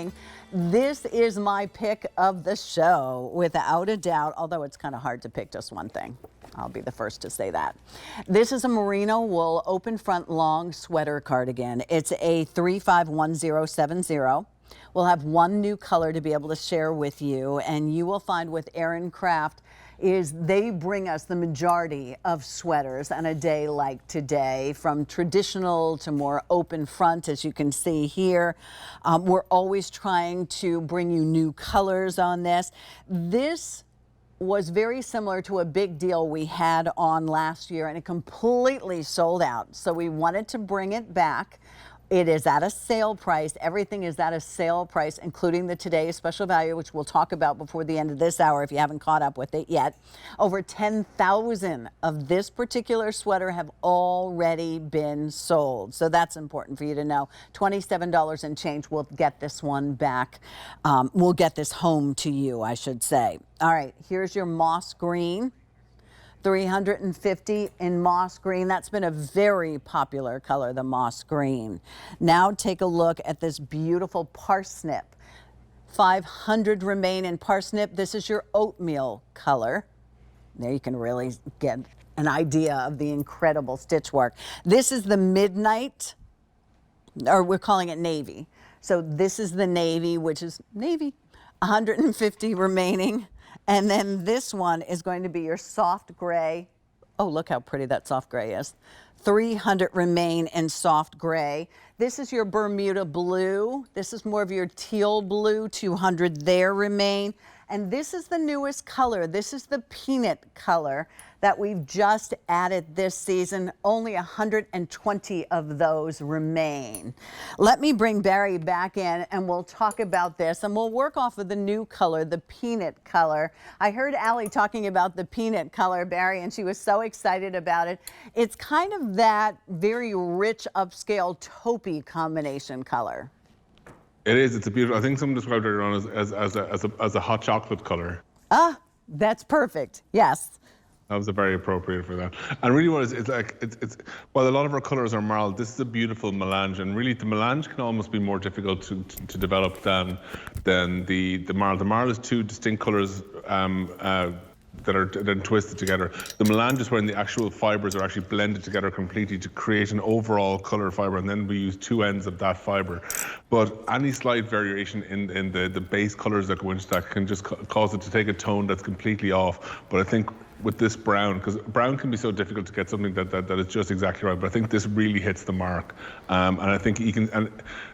morning. This is my pick of the show, without a doubt, although it's kind of hard to pick just one thing. I'll be the first to say that. This is a merino wool open front long sweater cardigan. It's a 351070. We'll have one new color to be able to share with you, and you will find with Aran Craft is they bring us the majority of sweaters on a day like today, from traditional to more open front, as you can see here. We're always trying to bring you new colors on this. This was very similar to a big deal we had on last year, and it completely sold out. So we wanted to bring it back. It is at a sale price. Everything is at a sale price, including the today's special value, which we'll talk about before the end of this hour if you haven't caught up with it yet. Over 10,000 of this particular sweater have already been sold. So that's important for you to know. $27 and change. We'll get this one back. We'll get this home to you, I should say. All right, here's your moss green. 350 in moss green. That's been a very popular color, the moss green. Now take a look at this beautiful parsnip. 500 remain in parsnip. This is your oatmeal color. There you can really get an idea of the incredible stitch work. This is the midnight, or we're calling it navy. So this is the navy, which is navy. 150 remaining. And then this one is going to be your soft gray. Oh, look how pretty that soft gray is. 300 remain in soft gray. This is your Bermuda blue. This is more of your teal blue. 200 there remain. And this is the newest color. This is the peanut color that we've just added this season. Only 120 of those remain. Let me bring Barry back in and we'll talk about this, and we'll work off of the new color, the peanut color. I heard Allie talking about the peanut color, Barry, and she was so excited about it. It's kind of that very rich upscale taupey combination color. It is. It's a beautiful. I think someone described it around as a hot chocolate color. Ah, that's perfect. Yes. That was very appropriate for that. And really what it's like, while a lot of our colors are marled, this is a beautiful melange, and really the melange can almost be more difficult to develop than the marl. The marl is two distinct colors that are then twisted together. The melange is when the actual fibers are actually blended together completely to create an overall color fiber, and then we use two ends of that fiber. But any slight variation in the base colors that go into that can just cause it to take a tone that's completely off. But I think with this brown, because brown can be so difficult to get something that is just exactly right, but I think this really hits the mark. And I think you can, and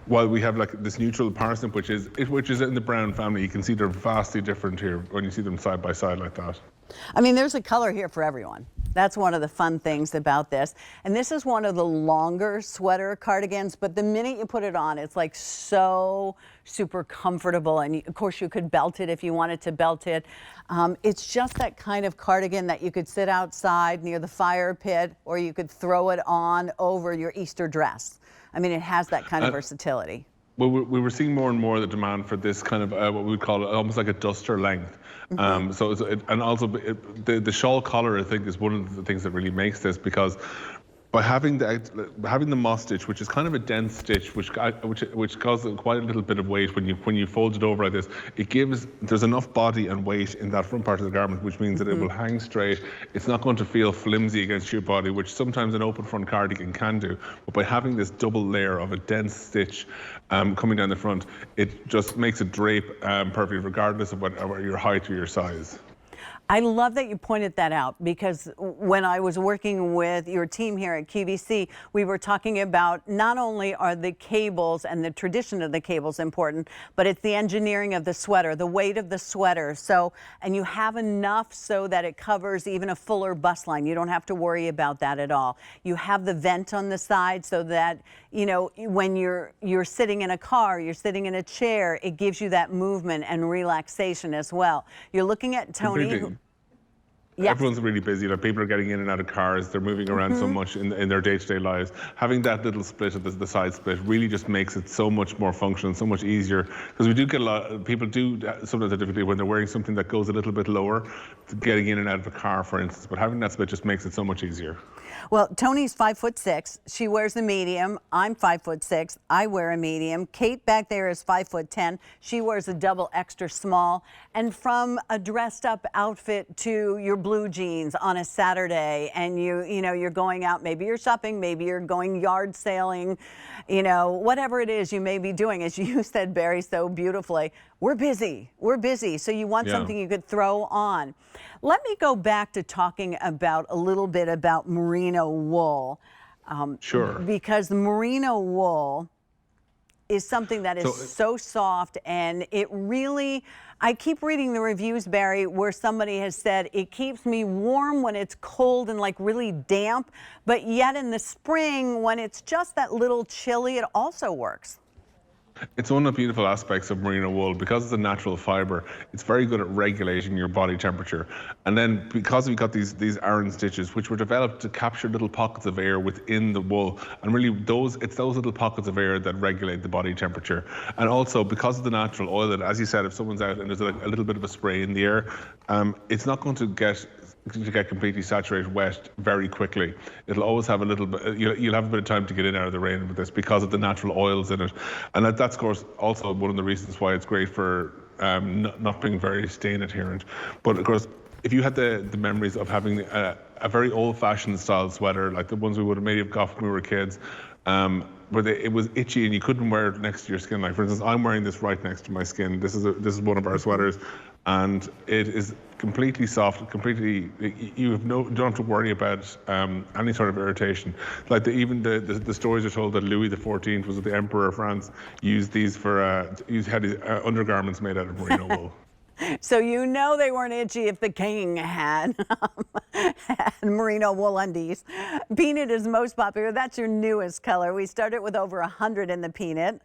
while we have like this neutral parsnip, which is in the brown family, you can see they're vastly different here when you see them side by side like that. I mean, there's a color here for everyone. That's one of the fun things about this. And this is one of the longer sweater cardigans, but the minute you put it on, it's like so super comfortable. And of course you could belt it if you wanted to belt it. It's just that kind of cardigan that you could sit outside near the fire pit, or you could throw it on over your Easter dress. I mean, it has that kind of versatility. Well, we were seeing more and more the demand for this kind of what we would call almost like a duster length. Mm-hmm. And also the shawl collar, I think, is one of the things that really makes this, because by having the moss stitch, which is kind of a dense stitch, which causes quite a little bit of weight when you fold it over like this, there's enough body and weight in that front part of the garment, which means that it will hang straight. It's not going to feel flimsy against your body, which sometimes an open front cardigan can do. But by having this double layer of a dense stitch coming down the front, it just makes it drape perfectly, regardless of your height or your size. I love that you pointed that out, because when I was working with your team here at QVC, we were talking about not only are the cables and the tradition of the cables important, but it's the engineering of the sweater, the weight of the sweater. So, and you have enough so that it covers even a fuller bust line. You don't have to worry about that at all. You have the vent on the side so that, you know, when you're sitting in a car, you're sitting in a chair, it gives you that movement and relaxation as well. You're looking at Tony. Yes. Everyone's really busy. Like, people are getting in and out of cars. They're moving around so much in their day-to-day lives. Having that little split of the side split really just makes it so much more functional, so much easier. Because we do get a lot. People do sometimes have difficulty when they're wearing something that goes a little bit lower, getting in and out of a car, for instance. But having that split just makes it so much easier. Well, Tony's 5'6". She wears a medium. I'm 5'6". I wear a medium. Kate back there is 5'10". She wears a double extra small. And from a dressed up outfit to your blue jeans on a Saturday, and you're going out, maybe you're shopping, maybe you're going yard sailing, whatever it is you may be doing. As you said, Barry, so beautifully, we're busy. We're busy. So you want something you could throw on. Let me go back to talking about a little bit about merino wool. Sure. Because the merino wool is something that is so soft, and it really, I keep reading the reviews, Barry, where somebody has said it keeps me warm when it's cold and like really damp, but yet in the spring when it's just that little chilly, it also works. It's one of the beautiful aspects of merino wool. Because it's a natural fiber, it's very good at regulating your body temperature. And then because we've got these Aran stitches, which were developed to capture little pockets of air within the wool, and really it's those little pockets of air that regulate the body temperature. And also because of the natural oil, that, as you said, if someone's out and there's a little bit of a spray in the air, it's not going to get completely saturated wet very quickly. It'll always have a little bit, you'll have a bit of time to get in out of the rain with this because of the natural oils in it. And that's of course also one of the reasons why it's great for not being very stain adherent. But of course, if you had the memories of having a very old-fashioned style sweater, like the ones we would have maybe got when we were kids, where it was itchy and you couldn't wear it next to your skin. Like, for instance, I'm wearing this right next to my skin. This is one of our sweaters, and it is completely soft, completely. You don't have to worry about any sort of irritation. Like even the stories are told that Louis XIV, was the Emperor of France, used these for had his undergarments made out of merino wool. So they weren't itchy if the king had merino wool undies. Peanut is most popular. That's your newest color. We started with over 100 in the peanut.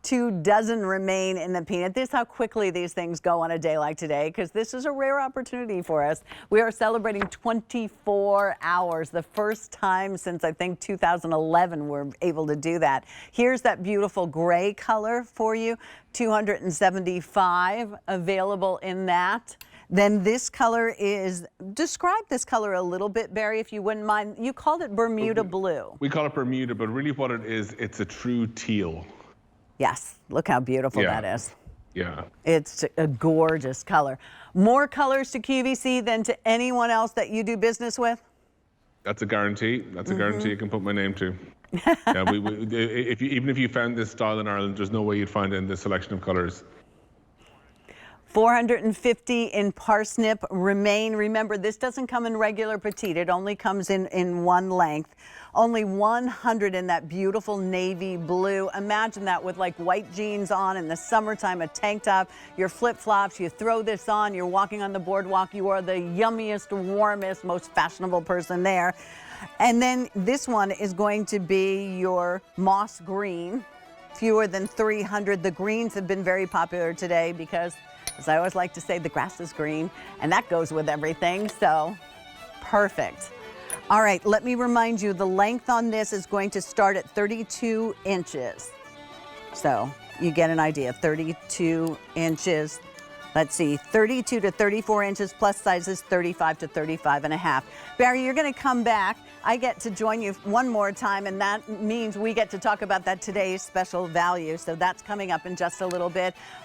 24 remain in the peanut. This is how quickly these things go on a day like today, because this is a rare opportunity for us. We are celebrating 24 hours, the first time since I think 2011 we're able to do that. Here's that beautiful gray color for you, 275 available in that. Then this color is, describe this color a little bit, Barry, if you wouldn't mind. You called it Bermuda blue. We call it Bermuda, but really what it is, it's a true teal. Yes, look how beautiful that is. Yeah. It's a gorgeous color. More colors to QVC than to anyone else that you do business with? That's a guarantee. That's a guarantee you can put my name to. Yeah, even if you found this style in Ireland, there's no way you'd find it in this selection of colors. 450 in parsnip remain. Remember, this doesn't come in regular petite. It only comes in one length. Only 100 in that beautiful navy blue. Imagine that with like white jeans on in the summertime, a tank top, your flip-flops, you throw this on, you're walking on the boardwalk, you are the yummiest, warmest, most fashionable person there. And then this one is going to be your moss green. Fewer than 300. The greens have been very popular today because, as I always like to say, the grass is green, and that goes with everything, so perfect. All right, let me remind you, the length on this is going to start at 32 inches. So you get an idea, 32 inches. Let's see, 32 to 34 inches, plus sizes 35 to 35 and a half. Barry, you're going to come back. I get to join you one more time, and that means we get to talk about that today's special value. So that's coming up in just a little bit.